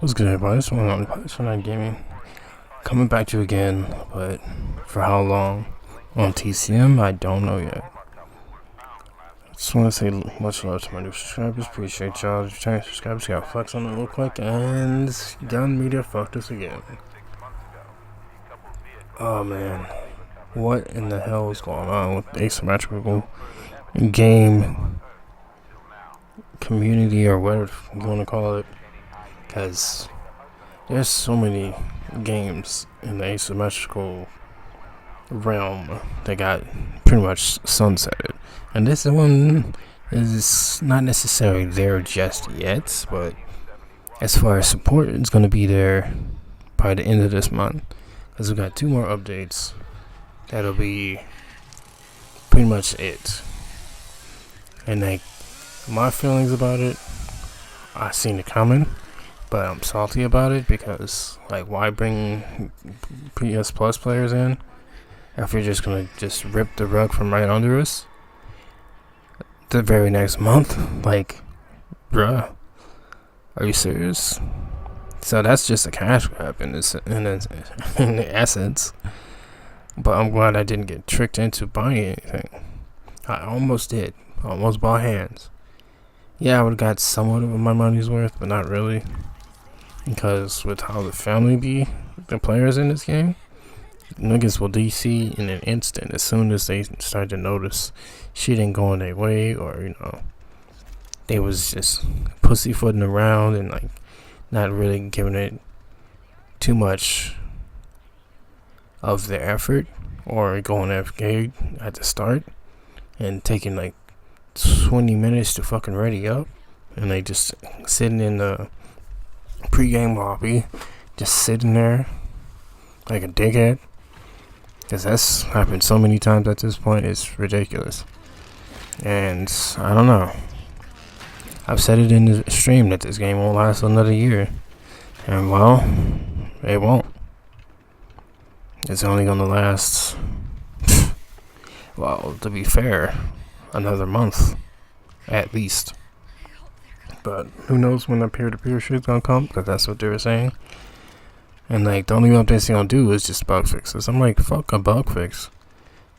What's good, everybody? This one on Chainsaw Gaming. Coming back to you again, but for how long? On TCM, I don't know yet. Just want to say much love to my new subscribers. Appreciate y'all. Returning subscribers got flex on it real quick, and Gun Media fucked us again. Oh man, what in the hell is going on with the asymmetrical game community, or whatever you want to call it? Because there's so many games in the asymmetrical realm that got pretty much sunsetted, and this one is not necessarily there just yet, but as far as support, it's going to be there by the end of this month, because we got 2 more updates. That'll be pretty much it. And like, my feelings about it, I seen it coming, but I'm salty about it because, like, why bring PS Plus players in if you're just gonna just rip the rug from right under us the very next month? Like, bruh, are you serious? So that's just a cash grab in essence. But I'm glad I didn't get tricked into buying anything. I almost did. Almost bought hands. Yeah, I would have got somewhat of my money's worth, but not really. Because with how the family be, the players in this game, niggas will DC in an instant as soon as they start to notice shit ain't going their way, or, they was just pussyfooting around and, like, not really giving it too much of their effort, or going FK at the start and taking like 20 minutes to fucking ready up, and they just sitting in the pre-game lobby, just sitting there like a dickhead. Because that's happened so many times at this point, it's ridiculous. And I don't know, I've said it in the stream that this game won't last another year, and well, it won't. It's only gonna last, well, to be fair, another month at least. But who knows when the peer-to-peer shit's gonna come, because that's what they were saying. And like, the only updates they gonna do is just bug fixes. I'm like, fuck a bug fix.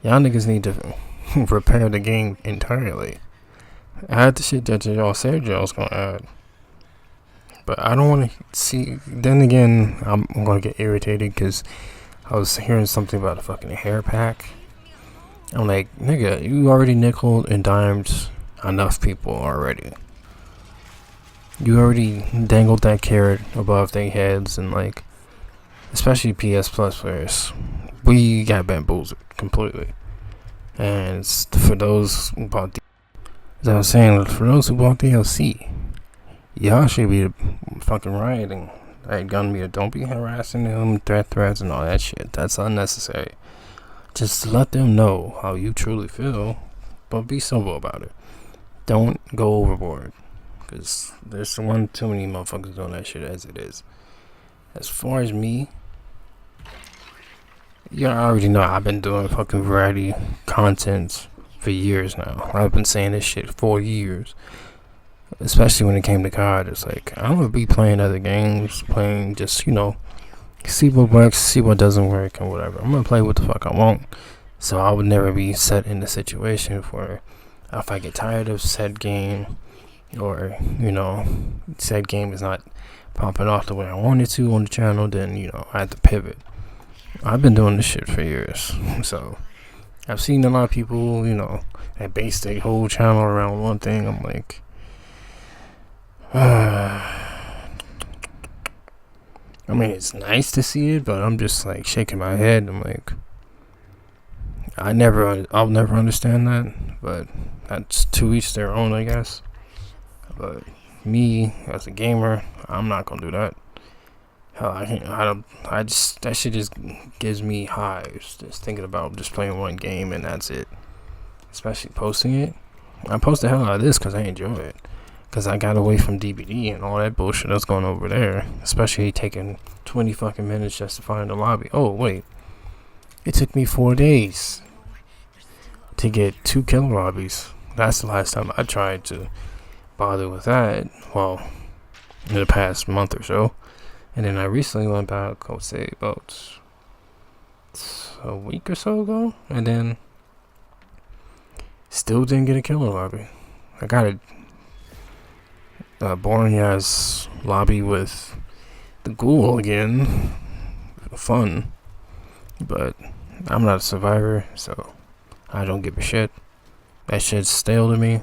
Y'all niggas need to repair the game entirely. Add the shit that y'all said y'all's gonna add. But I don't want to see. Then again, I'm gonna get irritated because I was hearing something about a fucking hair pack. I'm like, nigga, you already nickel and dimed enough people already. You already dangled that carrot above their heads, and like, especially PS Plus players, we got bamboozled completely. And it's for those who bought, as I was saying, for those who bought DLC, y'all should be fucking rioting. Like, Gun Media, don't be harassing them, threats and all that shit. That's unnecessary. Just let them know how you truly feel, but be simple about it. Don't go overboard, because there's one too many motherfuckers doing that shit as it is. As far as me, you already know I've been doing fucking variety content for years now. I've been saying this shit for years. Especially when it came to COD, it's like, I'm gonna be playing other games, playing just, see what works, see what doesn't work, and whatever. I'm gonna play what the fuck I want. So I would never be set in the situation where if I get tired of said game, or, said game is not popping off the way I wanted to on the channel, then, I have to pivot. I've been doing this shit for years. So I've seen a lot of people, that base their whole channel around one thing. I'm like, I mean, it's nice to see it, but I'm just like shaking my head. I'm like, I'll never understand that, but that's to each their own, I guess. But me as a gamer, I'm not gonna do that. Hell, that shit just gives me hives just thinking about just playing one game and that's it. Especially posting it. I post the hell out of this because I enjoy it. Because I got away from DBD and all that bullshit that's going over there. Especially taking 20 fucking minutes just to find the lobby. Oh, wait. It took me 4 days to get 2 kill lobbies. That's the last time I tried to bother with that. Well, in the past month or so. And then I recently went back, I would say about a week or so ago, and then still didn't get a killer lobby. I got a boring ass lobby with the ghoul again. Fun. But I'm not a survivor, so I don't give a shit. That shit's stale to me.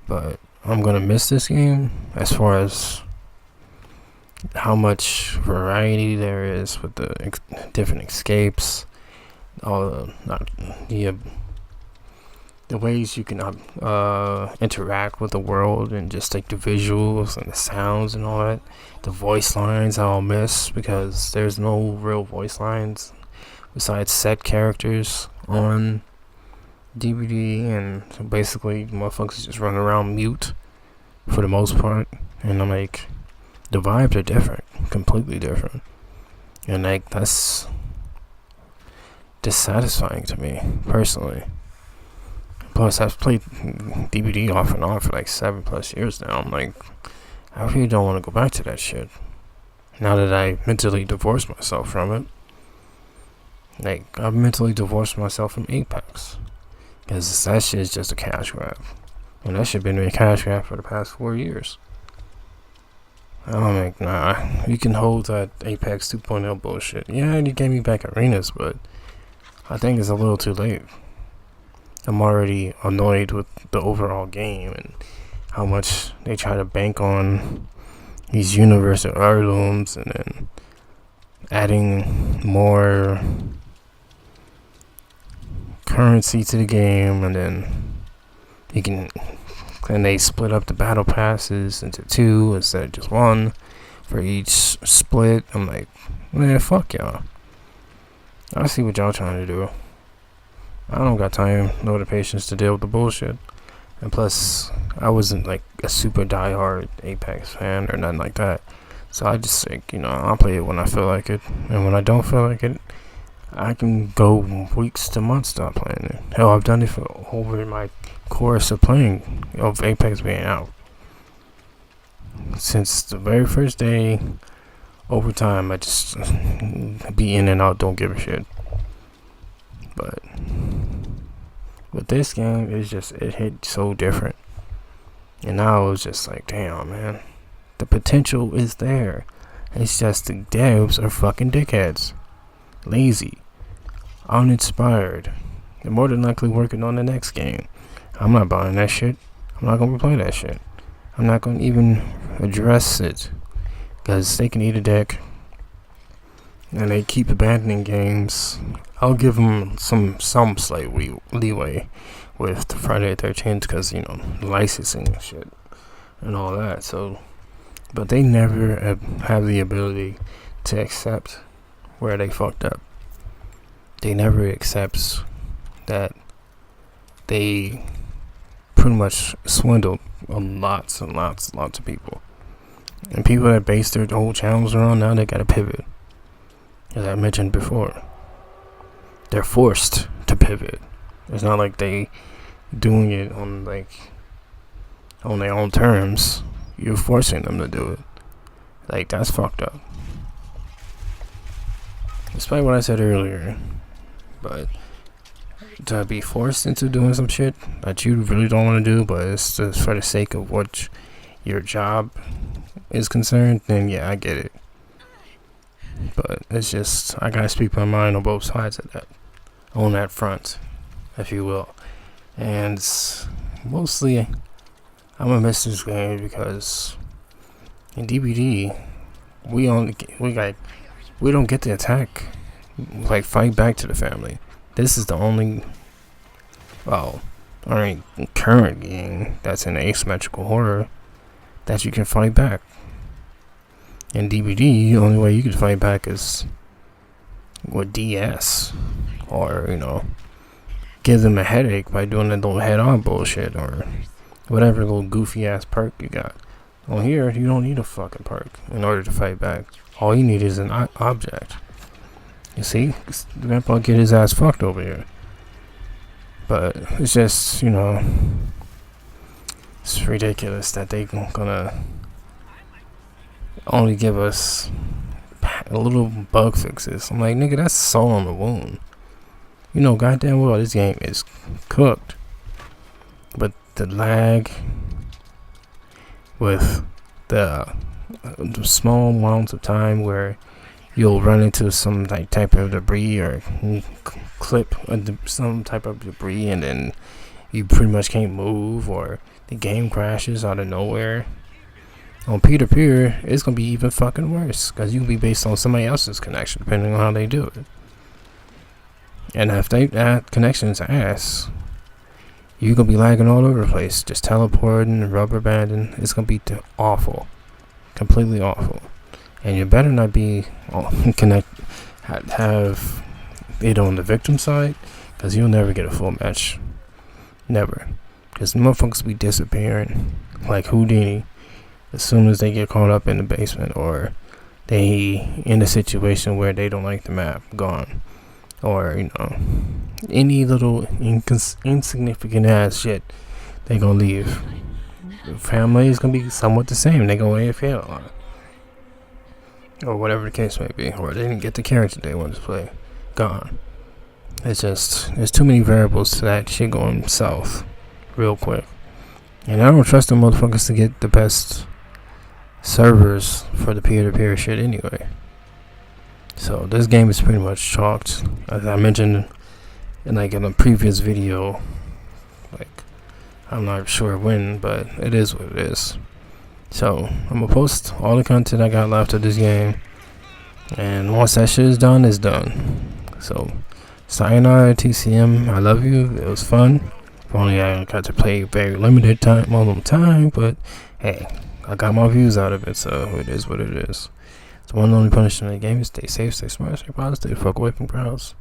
But I'm gonna miss this game as far as how much variety there is with the different escapes, all the ways you can interact with the world, and just like the visuals and the sounds and all that. The voice lines I'll miss because there's no real voice lines besides set characters on DVD, and so basically motherfuckers just run around mute for the most part. And I'm like, the vibes are different, completely different, and like that's dissatisfying to me personally. Plus, I've played DVD off and on for like 7+ years now. I'm like, I really don't want to go back to that shit. Now that I mentally divorced myself from it. Like, I've mentally divorced myself from Apex. Because that shit is just a cash grab. And that shit been a cash grab for the past 4 years. I'm like, nah, you can hold that Apex 2.0 bullshit. Yeah, you gave me back arenas, but I think it's a little too late. I'm already annoyed with the overall game and how much they try to bank on these universal heirlooms, and then adding more currency to the game, and then they split up the battle passes into 2 instead of just 1 for each split. I'm like, man, fuck y'all. I see what y'all trying to do. I don't got time nor the patience to deal with the bullshit. And plus, I wasn't like a super diehard Apex fan or nothing like that. So I just like, I'll play it when I feel like it. And when I don't feel like it, I can go weeks to months not playing it. Hell, I've done it for over my course of playing of Apex being out. Since the very first day, over time, I just be in and out, don't give a shit. But with this game, it hit so different. And now it was just like, damn, man. The potential is there. It's just the devs are fucking dickheads. Lazy. Uninspired. They're more than likely working on the next game. I'm not buying that shit. I'm not gonna play that shit. I'm not gonna even address it. Because they can eat a dick. And they keep abandoning games. I'll give them some slight leeway with the Friday the 13th because, licensing and shit and all that. So, but they never have the ability to accept where they fucked up. They never accept that they pretty much swindled lots and lots of people. And people that base their whole channels around, now they gotta pivot. As I mentioned before, they're forced to pivot. It's not like they doing it on their own terms. You're forcing them to do it. Like, that's fucked up. Despite what I said earlier, but to be forced into doing some shit that you really don't want to do, but it's just for the sake of what your job is concerned, then yeah, I get it. But it's just, I gotta speak my mind on both sides of that, on that front, if you will. And mostly, I'm gonna miss this game because in DBD, we don't get to attack, like fight back to the family. This is the only, current game that's an asymmetrical horror that you can fight back. In DVD, the only way you can fight back is with DS, or give them a headache by doing that little head-on bullshit or whatever little goofy ass perk you got. On here, you don't need a fucking perk in order to fight back. All you need is an object. You see, Grandpa get his ass fucked over here. But it's just, it's ridiculous that they gonna only give us a little bug fixes. I'm like, nigga, that's salt on the wound. You know goddamn well this game is cooked. But the lag with the small amounts of time where you'll run into some like type of debris or clip some type of debris and then you pretty much can't move, or the game crashes out of nowhere. On peer-to-peer, it's gonna be even fucking worse because you'll be based on somebody else's connection depending on how they do it. And if that connection's ass, you're gonna be lagging all over the place, just teleporting, rubber banding. It's gonna be awful, completely awful. And you better not be have it on the victim side, because you'll never get a full match, never. Because motherfuckers be disappearing like Houdini as soon as they get caught up in the basement, or they in a situation where they don't like the map, gone. Or, you know, any little insignificant ass shit, they gonna leave. Family is gonna be somewhat the same. They gonna AFK a lot, or whatever the case may be. Or they didn't get the character they wanted to play, gone. It's just, there's too many variables to that shit going south real quick. And I don't trust them motherfuckers to get the best servers for the peer-to-peer shit anyway. So this game is pretty much chalked, as I mentioned in a previous video. Like, I'm not sure when, but it is what it is. So I'm gonna post all the content I got left of this game, and once that shit is done, it's done. So sayonara TCM, I love you. It was fun. Only I got to play very limited time, but hey, I got my views out of it, so it is what it is. It's one and only punishment in the game is stay safe, stay smart, stay positive, fuck away from crowds.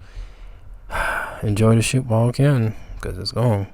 Enjoy the shit while you can, because it's gone.